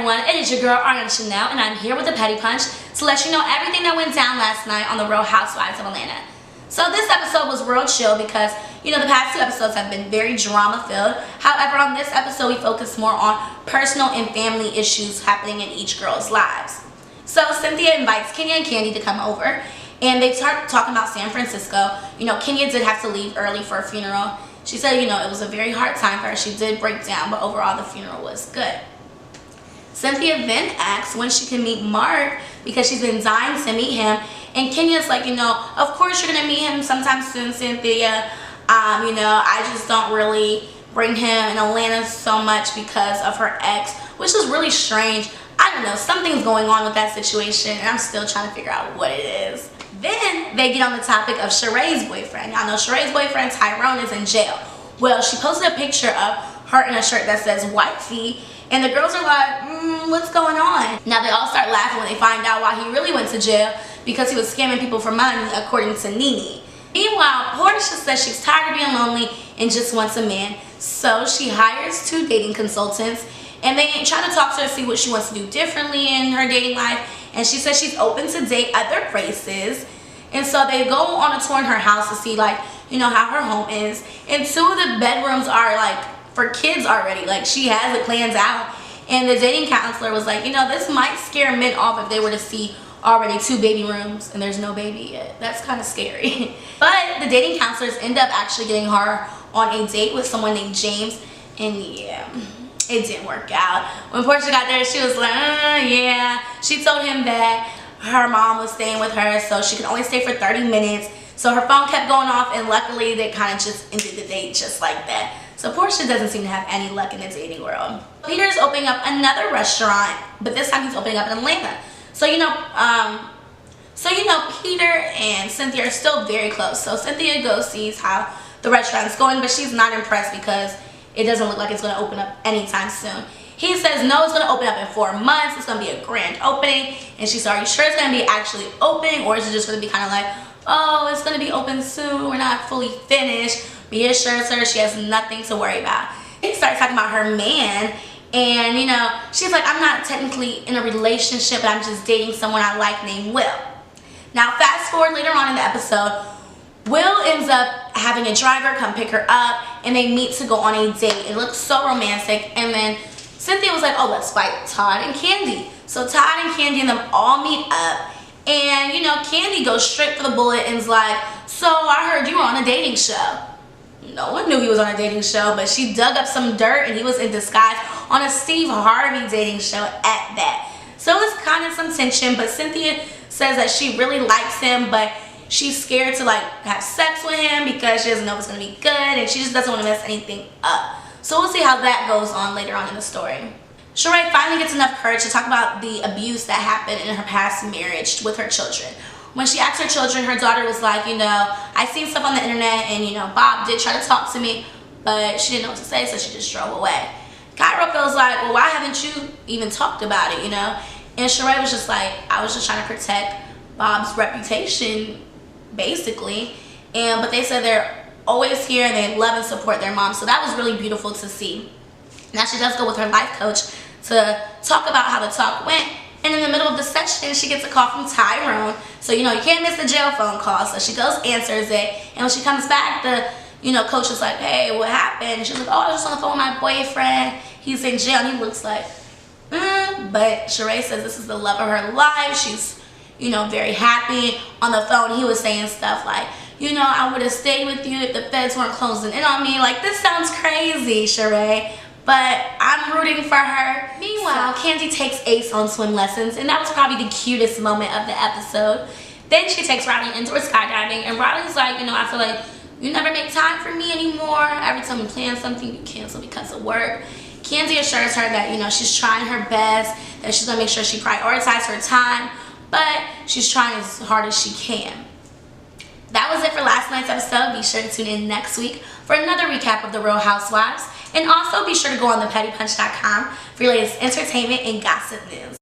everyone, it is your girl Ariana Chanel, and I'm here with the Petty Punch to let you know everything that went down last night on the Real Housewives of Atlanta. So this episode was real chill because, you know, the past two episodes have been very drama filled. However, on this episode we focus more on personal and family issues happening in each girl's lives. So Cynthia invites Kenya and Kandi to come over, and they start talking about San Francisco. You know, Kenya did have to leave early for a funeral. She said, you know, it was a very hard time for her. She did break down, but overall the funeral was good. Cynthia then asks when she can meet Mark because she's been dying to meet him. And Kenya's like, you know, of course you're going to meet him sometime soon, Cynthia. You know, I just don't really bring him in Atlanta so much because of her ex, which is really strange. I don't know, something's going on with that situation, and I'm still trying to figure out what it is. Then they get on the topic of Sheree's boyfriend. Y'all know Sheree's boyfriend, Tyrone, is in jail. Well, she posted a picture of her in a shirt that says wifey, and the girls are like, what's going on? Now they all start laughing when they find out why he really went to jail, because he was scamming people for money, according to Nene. Meanwhile, Portia says she's tired of being lonely and just wants a man. So she hires two dating consultants, and they try to talk to her to see what she wants to do differently in her dating life. And she says she's open to date other races. And so they go on a tour in her house to see, like, you know, how her home is. And two of the bedrooms are, like, for kids already. Like, she has it planned out. And the dating counselor was like, you know, this might scare men off if they were to see already two baby rooms and there's no baby yet. That's kind of scary. But the dating counselors end up actually getting her on a date with someone named James. And yeah, it didn't work out. When Portia got there, she was like, yeah. She told him that her mom was staying with her, so she could only stay for 30 minutes. So her phone kept going off, and luckily they kind of just ended the date just like that. So Portia doesn't seem to have any luck in the dating world. Peter's opening up another restaurant, but this time he's opening up in Atlanta. So you know, Peter and Cynthia are still very close. So Cynthia goes sees how the restaurant's going, but she's not impressed because it doesn't look like it's going to open up anytime soon. He says no, it's going to open up in 4 months. It's going to be a grand opening. And she said, are you sure it's going to be actually opening, or is it just going to be kind of like, oh, it's going to be open soon, we're not fully finished? But he assures her she has nothing to worry about. He starts talking about her man, and you know, she's like, I'm not technically in a relationship, but I'm just dating someone I like named Will. Now fast forward later on in the episode, Will ends up having a driver come pick her up, and they meet to go on a date. It looks so romantic. And then Cynthia was like, oh, let's fight Todd and Kandi. So Todd and Kandi and them all meet up, and you know, Kandi goes straight for the bullet and is like, so I heard you were on a dating show. No one knew he was on a dating show, but she dug up some dirt, and he was in disguise on a Steve Harvey dating show at that. So it was kind of some tension, but Cynthia says that she really likes him, but she's scared to like have sex with him because she doesn't know if it's going to be good, and she just doesn't want to mess anything up. So we'll see how that goes on later on in the story. Sheree finally gets enough courage to talk about the abuse that happened in her past marriage with her children. When she asked her children, her daughter was like, you know, I seen stuff on the internet, and you know, Bob did try to talk to me, but she didn't know what to say, so she just drove away. Cairo feels like, well, why haven't you even talked about it, you know? And Sheree was just like, I was just trying to protect Bob's reputation, basically. But they said they're always here and they love and support their mom, so that was really beautiful to see. Now she does go with her life coach to talk about how the talk went, and in the middle of the session she gets a call from Tyrone. So you know, you can't miss the jail phone call. So she goes, answers it, and when she comes back, the coach is like, hey, what happened? And she's like, oh, I was just on the phone with my boyfriend, he's in jail. And he looks like but Sheree says this is the love of her life. She's, you know, very happy. On the phone he was saying stuff like, you know, I would have stayed with you if the feds weren't closing in on me. Like, this sounds crazy, Sheree, but I'm rooting for her. Meanwhile, Kandi takes Ace on swim lessons, and that was probably the cutest moment of the episode. Then she takes Riley indoor skydiving, and Riley's like, you know, I feel like you never make time for me anymore. Every time you plan something, you cancel because of work. Kandi assures her that, you know, she's trying her best, that she's gonna make sure she prioritizes her time, but she's trying as hard as she can. That was it for last night's episode. Be sure to tune in next week for another recap of the Real Housewives. And also be sure to go on thepettypunch.com for your latest entertainment and gossip news.